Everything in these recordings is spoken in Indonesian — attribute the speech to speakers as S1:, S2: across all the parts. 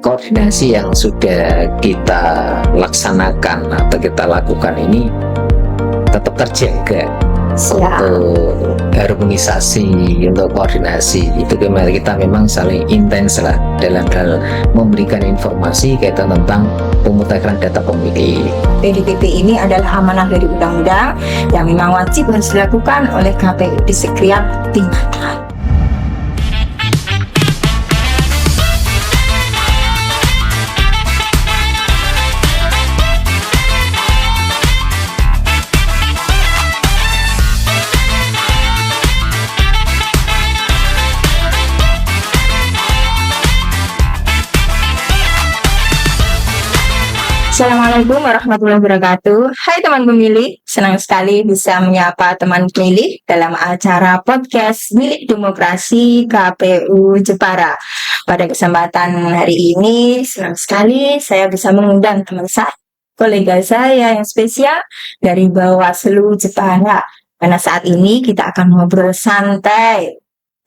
S1: Koordinasi yang sudah kita laksanakan atau kita lakukan ini tetap terjaga untuk harmonisasi, untuk koordinasi. Itu kita memang saling intens lah dalam hal memberikan informasi kaitan tentang pemutakhiran data pemilih.
S2: PDPP ini adalah amanah dari undang-undang yang memang wajib harus dilakukan oleh KPU di setiap tingkatan. Assalamualaikum warahmatullahi wabarakatuh. Hai teman pemilih, senang sekali bisa menyapa teman pemilih dalam acara podcast Milik Demokrasi KPU Jepara. Pada kesempatan hari ini, senang sekali saya bisa mengundang teman saya, kolega saya yang spesial dari Bawaslu Jepara. Karena saat ini kita akan ngobrol santai,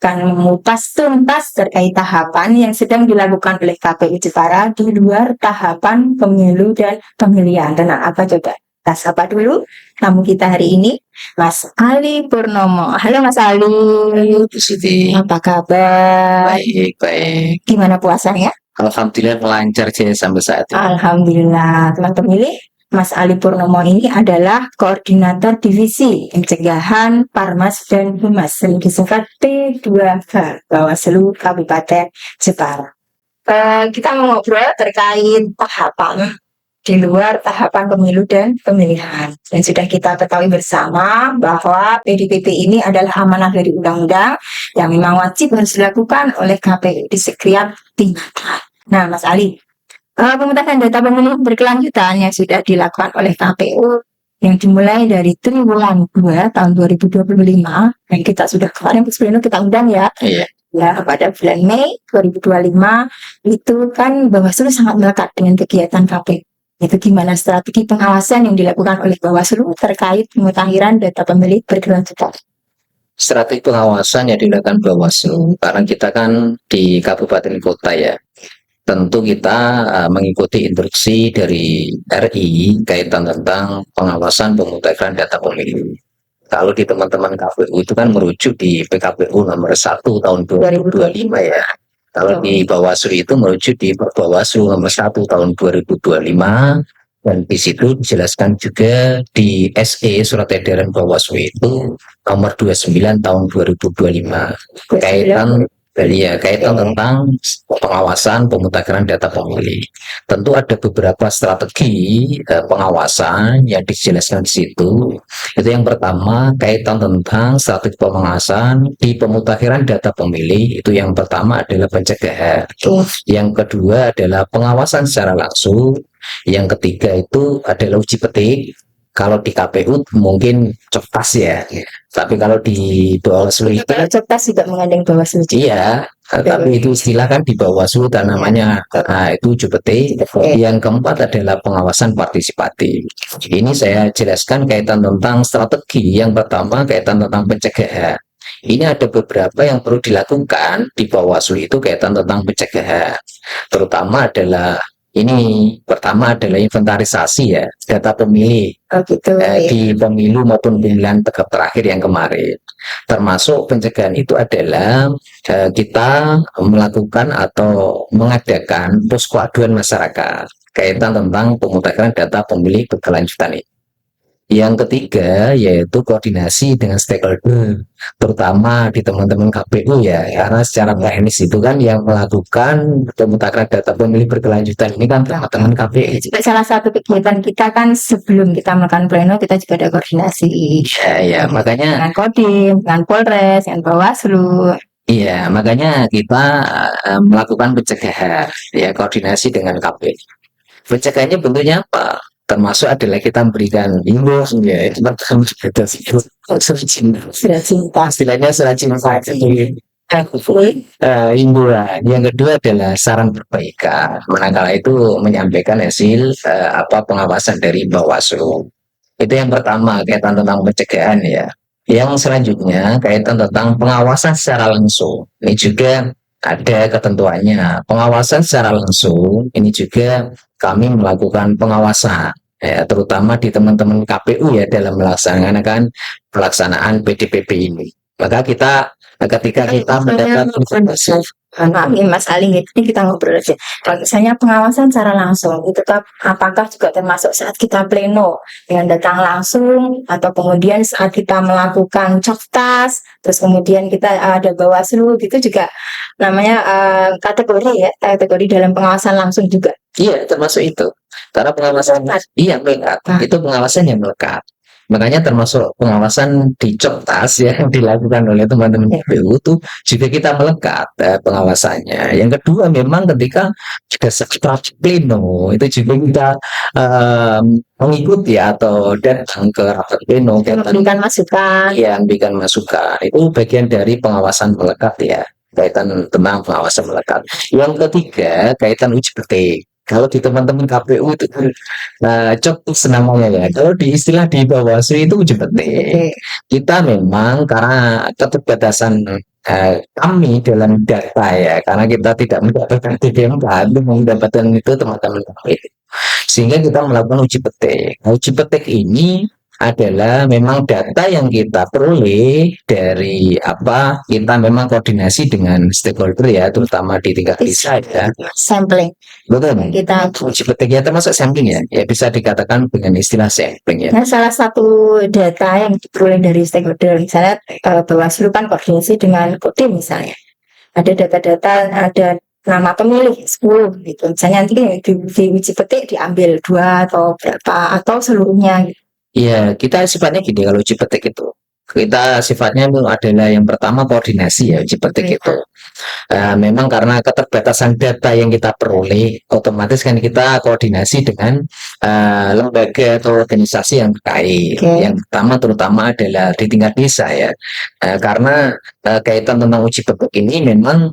S2: akan mengupas tuntas terkait tahapan yang sedang dilakukan oleh KPU Jepara di luar tahapan pemilu dan pemilihan. Tentang apa coba? Kita sapa dulu tamu kita hari ini, Mas Ali Purnomo. Halo Mas Ali.
S1: Halo Bu Siti.
S2: Apa kabar?
S1: Baik.
S2: Gimana puasanya?
S1: Alhamdulillah lancar sampai saat ini.
S2: Alhamdulillah. Teman pemilih, Mas Ali Purnomo ini adalah Koordinator Divisi Pencegahan Parmas dan Humas, sering disingkat P2H, Bawaslu Kabupaten Jepara. Kita mau ngobrol terkait tahapan di luar tahapan pemilu dan pemilihan. Dan sudah kita ketahui bersama bahwa PDPP ini adalah amanah dari undang-undang yang memang wajib harus dilakukan oleh KPU di setiap tingkatan. Nah, Mas Ali, pemutahiran data pemilih berkelanjutan yang sudah dilakukan oleh KPU yang dimulai dari triwulan 2 tahun 2025 dan kita sudah kemarin sebelumnya kita undang ya.
S1: Iya.
S2: Ya, pada bulan Mei 2025 itu kan Bawaslu sangat melekat dengan kegiatan KPU. Itu gimana strategi pengawasan yang dilakukan oleh Bawaslu terkait pemutahiran data pemilih berkelanjutan?
S1: Strategi pengawasan yang dilakukan Bawaslu, karena kita kan di kabupaten kota ya. Tentu kita mengikuti instruksi dari RI kaitan tentang pengawasan pemutakhiran data pemilih. Kalau di teman-teman KPU itu kan merujuk di PKPU nomor 1 tahun 2025 ya. Kalau di Bawaslu itu merujuk di Bawaslu nomor 1 tahun 2025 dan di situ dijelaskan juga di SE surat edaran Bawaslu itu nomor 29 tahun 2025 kaitan tentang pengawasan pemutakhiran data pemilih. Tentu ada beberapa strategi pengawasan yang dijelaskan di situ. Itu yang pertama kaitan tentang strategi pengawasan di pemutakhiran data pemilih. Itu yang pertama adalah pencegahan. Yang kedua adalah pengawasan secara langsung. Yang ketiga itu adalah uji petik. Kalau di KPU mungkin cerdas ya, tapi kalau di Bawaslu itu
S2: cerdas tidak mengandung Bawaslu.
S1: Iya, tapi itu istilah kan di Bawaslu dan namanya itu uji petik. Yang keempat adalah pengawasan partisipatif. Ini saya jelaskan kaitan tentang strategi. Yang pertama kaitan tentang pencegahan. Ini ada beberapa yang perlu dilakukan di Bawaslu itu kaitan tentang pencegahan. Terutama adalah pertama adalah inventarisasi ya data pemilih di pemilu maupun pemilihan tegap terakhir yang kemarin. Termasuk pencegahan itu adalah kita melakukan atau mengadakan posko aduan masyarakat kaitan tentang pemutakhiran data pemilih berkelanjutan ini. Yang ketiga yaitu koordinasi dengan stakeholder, terutama di teman-teman KPU ya, karena secara teknis itu kan yang melakukan pemutakhiran data pemilih berkelanjutan ini kan teman-teman KPU.
S2: Salah satu kegiatan kita kan sebelum kita melakukan pleno kita juga ada koordinasi.
S1: Ya, makanya
S2: dengan Kodim, dengan Polres, dengan Bawaslu.
S1: Iya, makanya kita melakukan pencegahan ya, koordinasi dengan KPU. Pencegahannya bentuknya apa? Termasuk adalah kita memberikan himbauan ya, surat cinta, istilahnya surat cinta. Himbauan. Yang kedua adalah saran perbaikan. Manakala itu menyampaikan hasil pengawasan dari Bawaslu. Itu yang pertama kaitan tentang pencegahan ya. Yang selanjutnya kaitan tentang pengawasan secara langsung. Ini juga ada ketentuannya. Pengawasan secara langsung ini juga kami melakukan pengawasan ya, terutama di teman-teman KPU ya dalam melaksanakan pelaksanaan PDPP ini. Maka kita ketika kita mendapat informasi
S2: Maaf nih Mas Ali, ini kita ngobrol aja. Kalau misalnya pengawasan secara langsung, itu apakah juga termasuk saat kita pleno dengan datang langsung, atau kemudian saat kita melakukan coktas, terus kemudian kita ada Bawaslu, gitu juga namanya kategori ya, kategori dalam pengawasan langsung juga.
S1: iya termasuk itu. Karena pengawasan iya melekat, itu pengawasan yang melekat. Makanya termasuk pengawasan di Coktas ya yang dilakukan oleh teman-teman KPU itu juga kita melekat pengawasannya. Yang kedua memang ketika juga setelah pleno itu juga kita mengikuti atau datang ke rapat pleno
S2: Memberikan masukan.
S1: ya memberikan masukan. Itu bagian dari pengawasan melekat ya, kaitan tentang pengawasan melekat. Yang ketiga kaitan uji petik. Kalau di teman-teman KPU itu coktus namanya ya. Kalau di istilah di Bawaslu itu uji petik. Kita memang karena keterbatasan kami dalam data ya, karena kita tidak mendapatkan DPMK untuk mendapatkan itu teman-teman KPU. Sehingga kita melakukan uji petik. Nah, uji petik ini adalah memang data yang kita peroleh dari apa kita memang koordinasi dengan stakeholder ya, terutama di tingkat desa ya.
S2: Sampling.
S1: Betul.
S2: Kita
S1: Uji petik ya termasuk sampling ya, ya bisa dikatakan dengan istilah sampling ya.
S2: Nah, salah satu data yang diperoleh dari stakeholder, misalnya Bawaslu kan koordinasi dengan Kodim misalnya. Ada data-data, ada nama pemilih 10 gitu. Misalnya nanti di uji petik diambil 2 atau berapa atau seluruhnya gitu.
S1: Iya, kita sifatnya gini kalau uji petik itu. Kita sifatnya itu adalah yang pertama koordinasi ya uji petik itu. Memang karena keterbatasan data yang kita peroleh, otomatis kan kita koordinasi dengan lembaga atau organisasi yang terkait. Yang pertama terutama adalah di tingkat desa ya. Karena kaitan tentang uji petik ini memang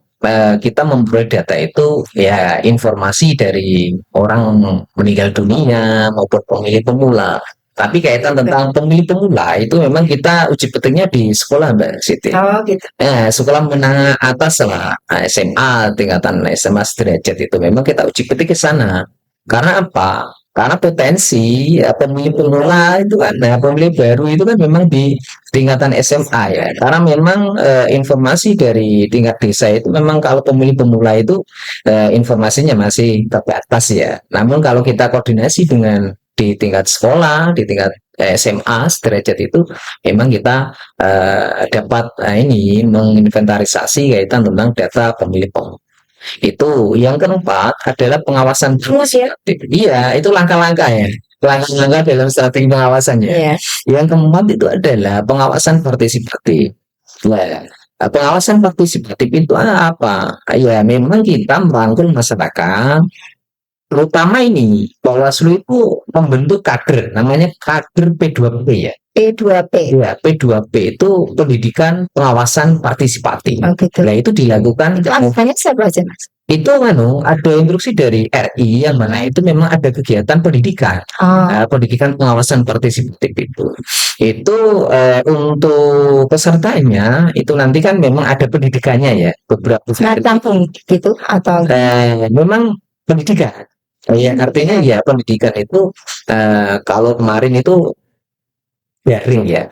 S1: kita memperoleh data itu ya informasi dari orang meninggal dunia maupun pemilih pemula. Tapi kaitan tentang pemilih pemula itu memang kita uji petiknya di sekolah Mbak Siti.
S2: Oh gitu.
S1: Sekolah menengah atas lah, SMA tingkatan SMA sederajat itu memang kita uji petik ke sana. Karena apa? Karena potensi pemilih pemula itu kan, nah pemilih baru itu kan memang di tingkatan SMA ya. Karena memang informasi dari tingkat desa itu memang kalau pemilih pemula itu informasinya masih terbatas ya. Namun kalau kita koordinasi dengan di tingkat sekolah, di tingkat SMA sederajat itu memang kita dapat ini menginventarisasi kaitan tentang data pemilih pemula. Itu yang keempat adalah pengawasan partisipatif. Iya, itu langkah-langkah ya. Langkah-langkah dalam strategi pengawasannya.
S2: Iya.
S1: Yang keempat itu adalah pengawasan partisipatif. Nah, pengawasan partisipatif itu apa? Ya, memang kita merangkul masyarakat. Terutama ini, Bawaslu itu membentuk kader, namanya kader P2P ya.
S2: P2P.
S1: Ya, P2P itu pendidikan pengawasan partisipatif.
S2: Oh gitu.
S1: Nah, itu dilakukan
S2: Itu anggarannya siapa aja Mas?
S1: itu ada instruksi dari RI yang mana itu memang ada kegiatan pendidikan. Pendidikan pengawasan partisipatif itu untuk pesertanya itu nanti kan memang ada pendidikannya ya beberapa
S2: tampung gitu atau
S1: memang pendidikan ya artinya ya pendidikan itu kalau kemarin itu daring ya,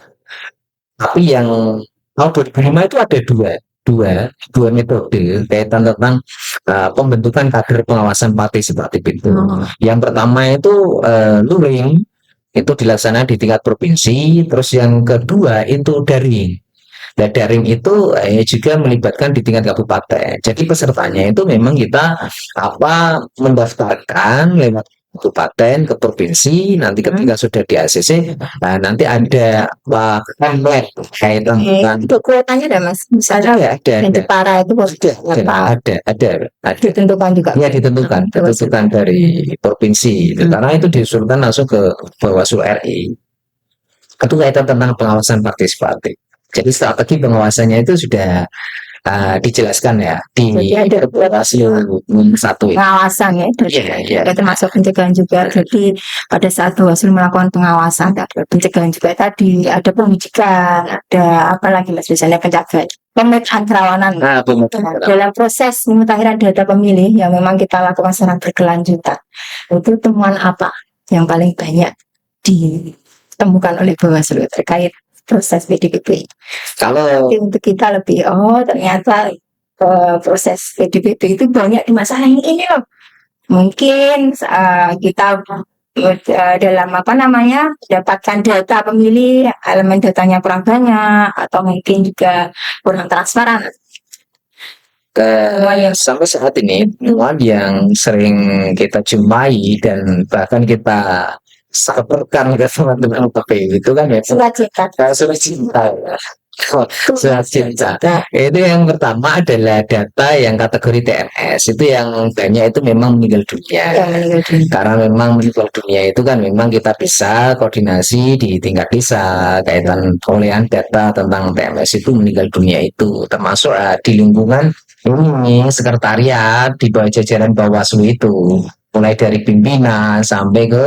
S1: tapi yang tahun 2005 itu ada dua metode kaitan tentang pembentukan kader pengawasan partisipatif itu. Yang pertama itu luring, itu dilaksanakan di tingkat provinsi, terus yang kedua itu daring. Nah, daring itu juga melibatkan di tingkat kabupaten. Jadi pesertanya itu memang kita mendaftarkan lewat kabupaten ke provinsi, nanti ketika sudah di ACC nanti ada template kaitan dengan
S2: itu kuotanya ada Mas, misalnya
S1: ya ada
S2: Jepara itu
S1: ada
S2: ditentukan juga
S1: ya ditentukan dari provinsi karena itu diusulkan langsung ke Bawaslu RI. Itu kaitan tentang pengawasan partisipatif. Jadi strategi pengawasannya itu sudah dijelaskan ya di
S2: Jadi ada
S1: Bawaslu 1 itu.
S2: pengawasan ya,
S1: Iya, iya.
S2: termasuk pencegahan juga. Jadi pada saat Bawaslu melakukan pengawasan, ada pencegahan juga tadi, ada pengujian, ada apa lagi mas, misalnya pencegahan, pemetaan kerawanan.
S1: Nah, pemetaan.
S2: Dalam proses pemutakhiran data pemilih yang memang kita lakukan secara berkelanjutan, itu temuan apa yang paling banyak ditemukan oleh Bawaslu terkait proses PDPP?
S1: Kalau
S2: Tapi untuk kita lebih, ternyata proses PDPP itu banyak di masa ini loh. Mungkin kita dalam apa namanya dapatkan data pemilih, elemen datanya kurang banyak, atau mungkin juga kurang transparan.
S1: sampai saat ini temuan yang sering kita jumpai dan bahkan kita sampaikan ke teman-teman KPU itu kan ya
S2: Surat cinta.
S1: surat cinta. Surat cinta. Itu yang pertama adalah data yang kategori TNS. Itu yang banyak itu memang meninggal dunia.
S2: Yang meninggal dunia.
S1: Karena memang meninggal dunia itu kan memang kita bisa koordinasi di tingkat desa kaitan perolehan data tentang TNS itu meninggal dunia itu termasuk di lingkungan ini sekretariat di bawah jajaran Bawaslu itu mulai dari pimpinan sampai ke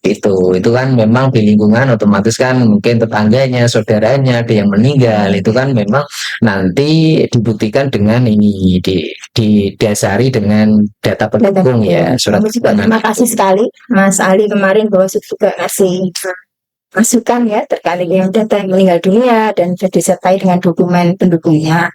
S1: itu kan memang di lingkungan otomatis kan mungkin tetangganya, saudaranya ada yang meninggal itu kan memang nanti dibuktikan dengan ini didasari dengan data pendukung ya surat
S2: Terima kasih sekali Mas Ali kemarin Bawaslu juga ngasih masukan ya terkait dengan data yang meninggal dunia dan disertai dengan dokumen pendukungnya.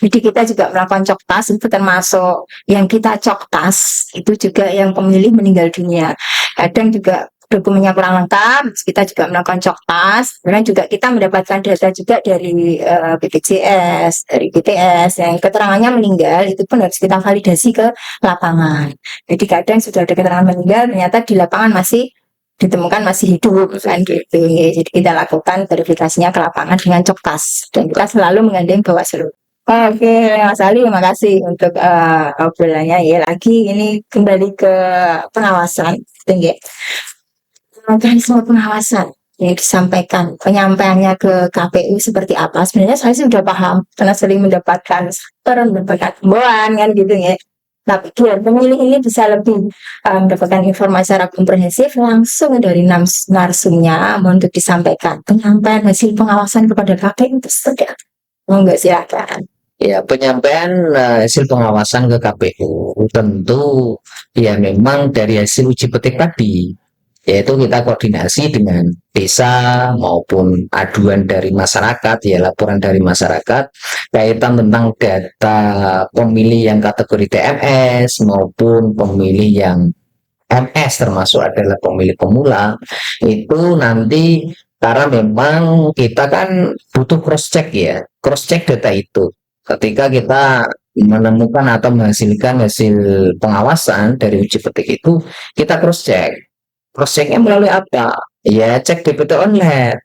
S2: Jadi kita juga melakukan coktas, itu termasuk yang kita coktas itu juga yang pemilih meninggal dunia. Kadang juga dokumennya kurang lengkap, kita juga melakukan coktas. Kemudian juga kita mendapatkan data juga dari BPJS, dari BPS yang keterangannya meninggal, itu pun harus kita validasi ke lapangan. Jadi kadang sudah ada keterangan meninggal, ternyata di lapangan masih ditemukan masih hidup kan gitu. Jadi kita lakukan verifikasinya ke lapangan dengan coktas dan kita selalu menggandeng Bawaslu. Oke, Mas Ali, terima kasih untuk obrolannya ya. Lagi ini kembali ke pengawasan, tinggi. Mekanisme pengawasan yang disampaikan, penyampaiannya ke KPU seperti apa? Sebenarnya saya sudah paham karena sering mendapatkan himbauan kan gitu ya. Tapi biar pemilih ini bisa lebih mendapatkan informasi secara komprehensif langsung dari narsumnya untuk disampaikan penyampaian hasil pengawasan kepada KPU itu seperti apa? Enggak, silakan.
S1: Ya, penyampaian hasil pengawasan ke KPU tentu ya memang dari hasil uji petik tadi, yaitu kita koordinasi dengan desa maupun aduan dari masyarakat, ya laporan dari masyarakat kaitan tentang data pemilih yang kategori TNS maupun pemilih yang MS termasuk adalah pemilih pemula itu nanti karena memang kita kan butuh cross check ya, cross check data itu ketika kita menemukan atau menghasilkan hasil pengawasan dari uji petik itu kita cross checknya melalui apa ya cek DPT online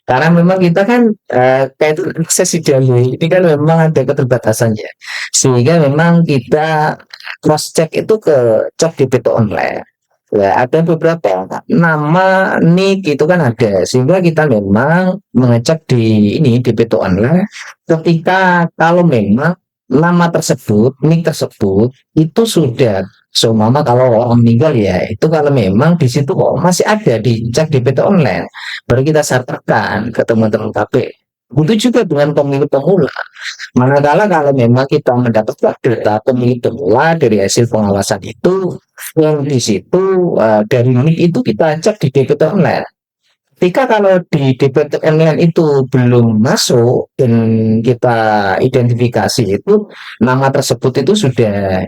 S1: karena memang kita kan kayak itu akses ini kan memang ada keterbatasannya sehingga memang kita cross check itu ke cek DPT online. Ya, ada beberapa nama nick itu kan ada sehingga kita memang mengecek di ini DPT online ketika kalau memang nama tersebut, nick tersebut itu sudah seumpama kalau orang meninggal ya itu kalau memang di situ kok masih ada dicek DPT online baru kita sampaikan ke teman-teman KPU. Begitu juga dengan pemilih pemula. Manakala kalau memang kita mendapatkan data pemilih pemula dari hasil pengawasan itu, yang di situ dari nick itu kita cek di DPT online. Ketika kalau di DPT online itu belum masuk dan kita identifikasi itu nama tersebut itu sudah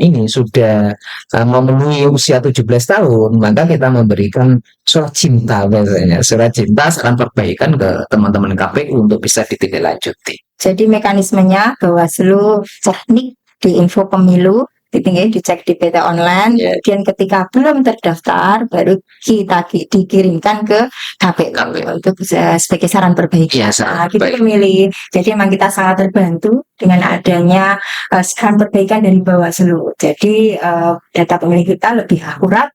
S1: memenuhi usia 17 tahun, maka kita memberikan surat cinta biasanya, surat cinta saran perbaikan ke teman-teman KPU untuk bisa ditindaklanjuti.
S2: Jadi mekanismenya Bawaslu teknik di info pemilu dicek di DPT online, kemudian ketika belum terdaftar baru kita dikirimkan ke KPU untuk sebagai saran perbaikan. Kita memilih. Jadi memang kita sangat terbantu dengan adanya saran perbaikan dari Bawaslu. Jadi data pemilih kita lebih akurat,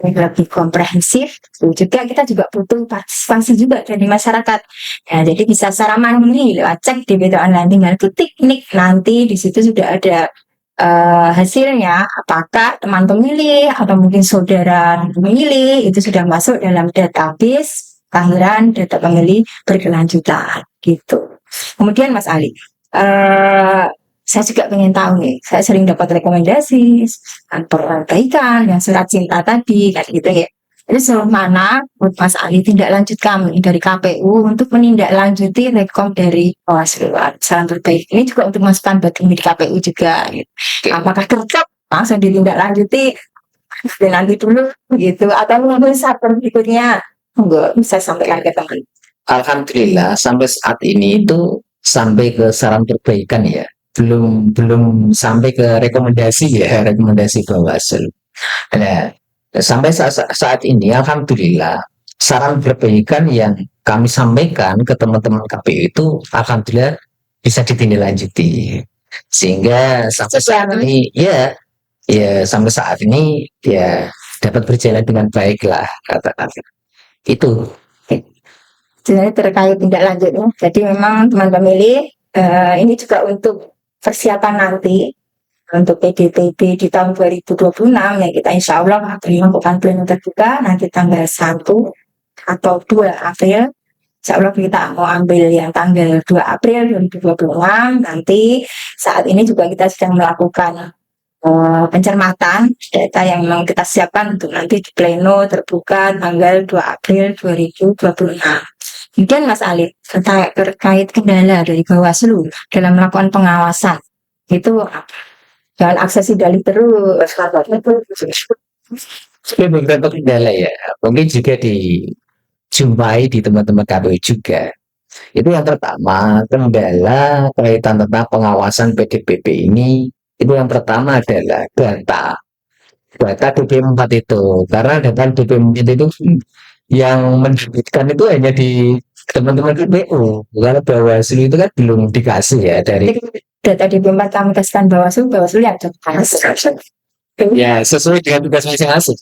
S2: lebih komprehensif. Juga kita juga butuh partisipasi juga dari masyarakat. Ya, jadi bisa secara mandiri lewat cek DPT online, tinggal ketik nik, nanti di situ sudah ada hasilnya, apakah teman pemilih atau mungkin saudara pemilih itu sudah masuk dalam database kelahiran data pemilih berkelanjutan gitu. Kemudian Mas Ali, saya juga pengen tahu nih, saya sering dapat rekomendasi perbaikan yang surat cinta tadi kan gitu ya. Jadi sejauh mana menurut Mas Ali tindak lanjut kami dari KPU untuk menindaklanjuti rekom dari Bawaslu saran terbaik ini juga untuk masukan buat kami di KPU juga gitu. Apakah tetap langsung ditindaklanjuti nanti dulu gitu atau menunggu saat berikutnya? Enggak bisa sampaikan ke teman.
S1: Alhamdulillah sampai saat ini itu sampai ke saran perbaikan ya. Belum sampai ke rekomendasi ya, rekomendasi Bawaslu. Nah, sampai saat ini alhamdulillah saran perbaikan yang kami sampaikan ke teman-teman KPU itu alhamdulillah bisa ditindaklanjuti. Sehingga sampai saat ini ya sampai saat ini ya dapat berjalan dengan baik lah katakan. Itu.
S2: Sebenarnya terkait tindak lanjutnya. Jadi memang teman pemilih ini juga untuk persiapan nanti untuk PDTB di tahun 2026 yang kita insya Allah akan melakukan pleno terbuka nanti tanggal 1 atau 2 April. Insya Allah kita mau ambil yang tanggal 2 April 2026 nanti. Saat ini juga kita sedang melakukan pencermatan data yang memang kita siapkan untuk nanti di pleno terbuka tanggal 2 April 2026. Kemudian Mas Ali, terkait kendala dari Bawaslu dalam melakukan pengawasan itu jangan aksesi dalih terus.
S1: Beberapa kendala ya, mungkin juga dijumpai di teman-teman KPU juga. Itu yang pertama, kendala kaitan tentang pengawasan PDPP ini, itu yang pertama adalah data DP4 itu. Karena data DP4 itu yang menerbitkan itu hanya di teman-teman KPU. Karena Bawaslu itu kan belum dikasih ya dari
S2: data DP4 kami kasihkan Bawaslu yang cepat.
S1: Ya, sesuai dengan tugas masing-masing.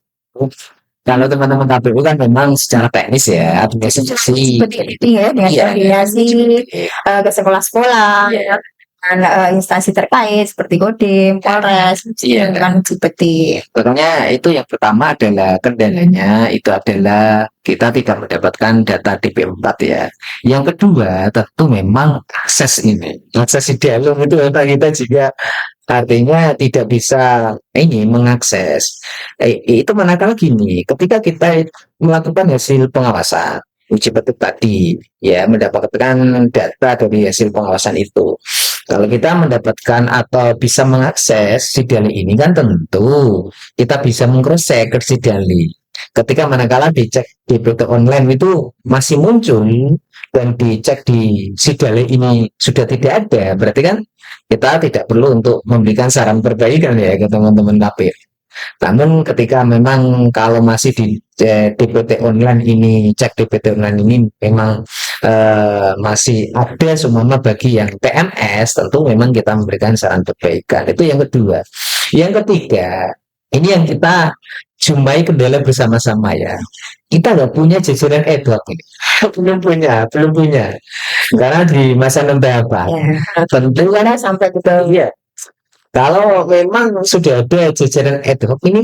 S1: Kalau teman-teman KPU kan memang secara teknis ya, administrasi.
S2: Iya, dengan koordinasi ke sekolah-sekolah, dengan instansi terkait seperti Kodim, Polres, kan seperti.
S1: Pokoknya itu yang pertama adalah kendalanya itu adalah kita tidak mendapatkan data DP4 ya. Yang kedua tentu memang akses di dalam itu kita juga artinya tidak bisa mengakses. Itu manakala gini, ketika kita melakukan hasil pengawasan uji petik tadi ya mendapatkan data dari hasil pengawasan itu. Kalau kita mendapatkan atau bisa mengakses Sidali ini kan tentu kita bisa meng-cross-check ke Sidali. Ketika manakala dicek di DPT online itu masih muncul dan dicek di Sidali ini sudah tidak ada, berarti kan kita tidak perlu untuk memberikan saran perbaikan ya ke teman-teman KPU. Namun ketika memang kalau masih di DPT online ini, cek DPT online ini memang masih ada seumpama bagi yang PMS, tentu memang kita memberikan saran perbaikan. Itu yang kedua. Yang ketiga, ini yang kita jumpai kendala bersama-sama ya. Kita nggak punya jajaran ad hoc ini. belum punya. Karena di masa apa?
S2: Ya.
S1: Tentu
S2: Karena sampai kita
S1: kalau memang sudah ada jajaran ad hoc ini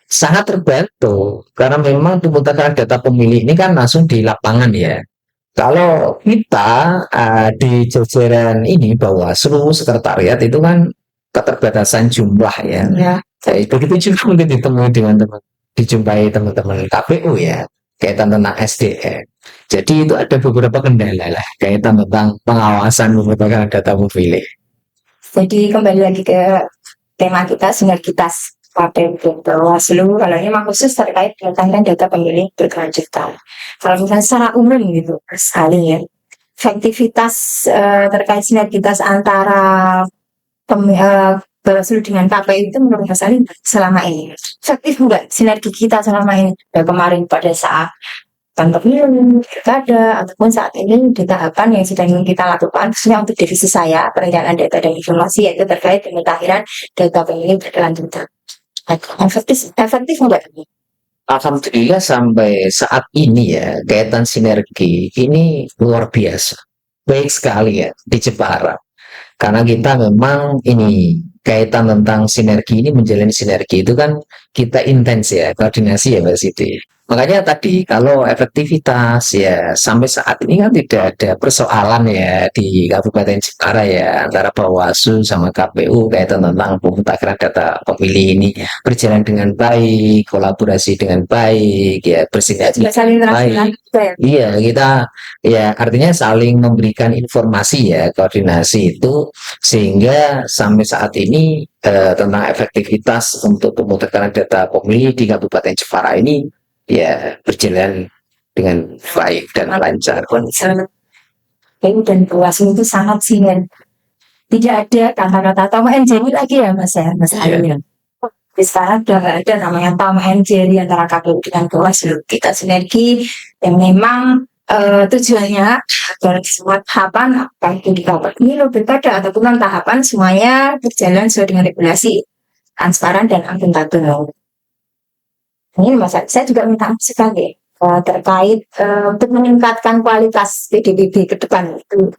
S1: sangat terbantu karena memang pemutakhiran data pemilih ini kan langsung di lapangan ya. Kalau kita di jajaran ini Bawaslu sekretariat itu kan keterbatasan jumlah ya. Jadi begitu juga mungkin dijumpai teman-teman KPU ya kaitan tentang SDM. Jadi itu ada beberapa kendala lah kaitan tentang pengawasan pemutakhiran data pemilih.
S2: Jadi kembali lagi ke tema kita sinergitas KPU dan Bawaslu. Kalau ini memang khusus terkait dengan data pemilih berkelanjutan. Kalau misalnya secara umum gitu, saling ya, efektivitas terkait sinergitas antara Bawaslu dengan KPU itu menurut Mas Ali selama ini efektif enggak sinergi kita selama ini? Kemarin pada saat pemilu, pilkada, ataupun saat ini di tahapan yang sedang kita lakukan khususnya untuk divisi saya perencanaan data dan informasi yaitu terkait pemutakhiran data pemilih berkelanjutan. Efektif enggak?
S1: Alhamdulillah sampai saat ini ya, kaitan sinergi ini luar biasa. Baik sekali ya di Jepara. Karena kita memang ini kaitan tentang sinergi ini menjalin sinergi itu kan kita intens ya koordinasi ya Mbak Siti. Makanya tadi kalau efektivitas ya sampai saat ini kan tidak ada persoalan ya di Kabupaten Jepara ya antara Bawaslu sama KPU kaitan tentang pemutakhiran data pemilih ini berjalan dengan baik, kolaborasi dengan baik ya bersinergi
S2: Juga saling
S1: dengan baik.
S2: transparan juga ya.
S1: Iya, kita ya artinya saling memberikan informasi ya, koordinasi itu sehingga sampai saat ini tentang efektivitas untuk pemutakhiran data pemilih di Kabupaten Jepara ini ya berjalan dengan baik dan lancar.
S2: KPU dan Bawaslu itu sangat sinergi. Tidak ada kata-kata Tom and Jerry lagi ya Mas ya, Mas
S1: Iya.
S2: Ali. Jadi sekarang udah nggak ada namanya Tom and Jerry antara KPU dengan Bawaslu. Kita sinergi yang memang tujuannya agar semua tahapan baik itu di pemilu, pilkada ataupun non tahapan semuanya berjalan sesuai dengan regulasi, transparan dan akuntabel. Ini Mas, saya juga minta sekali terkait untuk meningkatkan kualitas PDBB ke depan itu.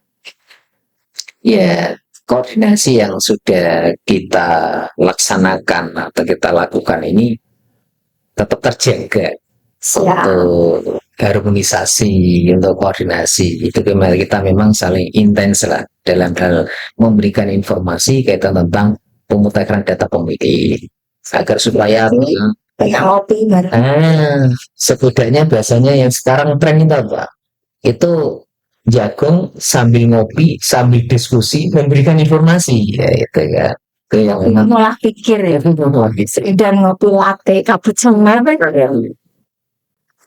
S1: Ya, koordinasi yang sudah kita laksanakan atau kita lakukan ini tetap terjaga
S2: Ya,
S1: untuk harmonisasi, untuk koordinasi. Itu kita memang saling intens lah dalam hal memberikan informasi kaitan tentang pemutakhiran data pemilih agar supaya
S2: kayak ngopi bareng.
S1: setidaknya biasanya yang sekarang tren itu apa? Itu jagung sambil ngopi, sambil diskusi, memberikan informasi, ya itu ya. Itu yang
S2: Ngopi
S1: memang
S2: malah pikir ya.
S1: gitu.
S2: Dan ngopi latte cappuccino.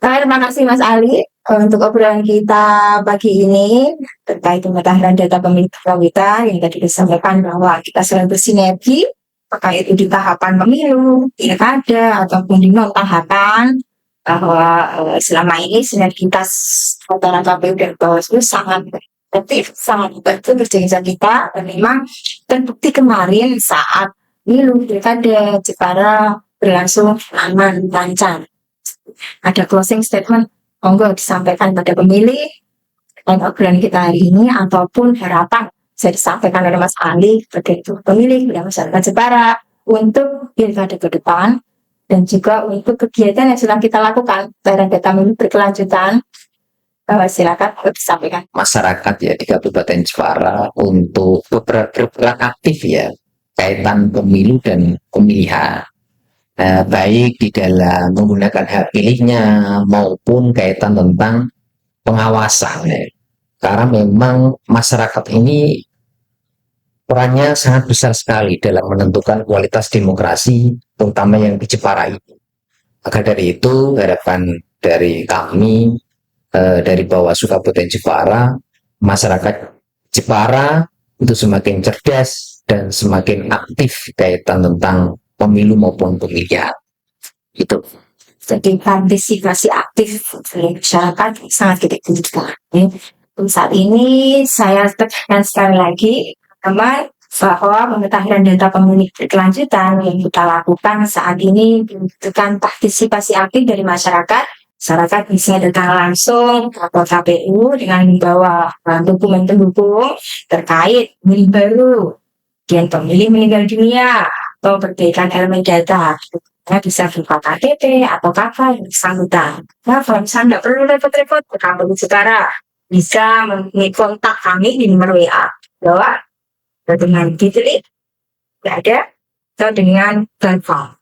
S2: Terima kasih Mas Ali untuk obrolan kita pagi ini terkait pemetaan data pemilih kita yang tadi disampaikan bahwa kita selalu bersinergi apakah itu di tahapan pemilu, pilkada ataupun di non tahapan, bahwa selama ini sinergitas antara KPU dan Bawaslu sangat efektif, sangat membantu kerja kita dan memang terbukti kemarin saat pemilu pilkada Jepara berlangsung aman lancar. Ada closing statement monggo disampaikan pada pemilih dan obrolan kita hari ini ataupun harapan bisa disampaikan oleh Mas Ali kepada pemilih dan masyarakat Jepara untuk pilkada ke depan dan juga untuk kegiatan yang sedang kita lakukan dalam data pemilih berkelanjutan. Silakan disampaikan.
S1: Masyarakat ya di Kabupaten Jepara untuk berperan aktif ya kaitan pemilu dan pemilihan. Baik di dalam menggunakan hak pilihnya maupun kaitan tentang pengawasan ya. Karena memang masyarakat ini perannya sangat besar sekali dalam menentukan kualitas demokrasi terutama yang di Jepara ini. Maka dari itu harapan dari kami dari Bawaslu Kabupaten Jepara, masyarakat Jepara itu semakin cerdas dan semakin aktif kaitan tentang pemilu maupun pemilihan. Itu.
S2: Jadi partisipasi aktif dari masyarakat sangat kita butuhkan. Saat ini saya tekankan sekali lagi bahwa pemetaan data pemilih berkelanjutan yang kita lakukan saat ini membutuhkan partisipasi aktif dari masyarakat. Masyarakat bisa datang langsung ke KPU dengan membawa dokumen pendukung terkait pemilih baru, dan pemilih meninggal dunia atau perbaikan elemen data. Bisa berupa KTP atau KK yang bersangkutan. Nah, kalau misalnya nggak perlu repot-repot ke KPU Jepara, bisa kontak kami di nomor WA bahwa dengan detail nggak ada atau dengan platform.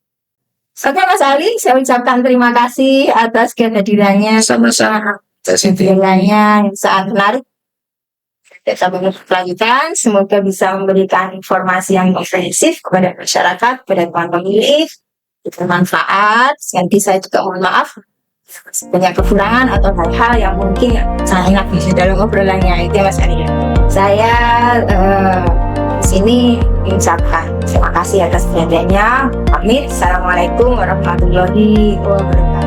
S2: Oke Mas Ali, saya ucapkan terima kasih atas kehadirannya.
S1: Sama-sama.
S2: Kehadirannya yang sangat menarik. Sampai berkelanjutan, semoga bisa memberikan informasi yang komprehensif kepada masyarakat, kepada para pemilih, bermanfaat. Nanti saya juga mohon maaf banyak kekurangan atau hal-hal yang mungkin saya ingat di dalam obrolannya itu Mas Ali. Saya di sini mengucapkan terima kasih atas perhatiannya. Pamit. Assalamualaikum warahmatullahi wabarakatuh.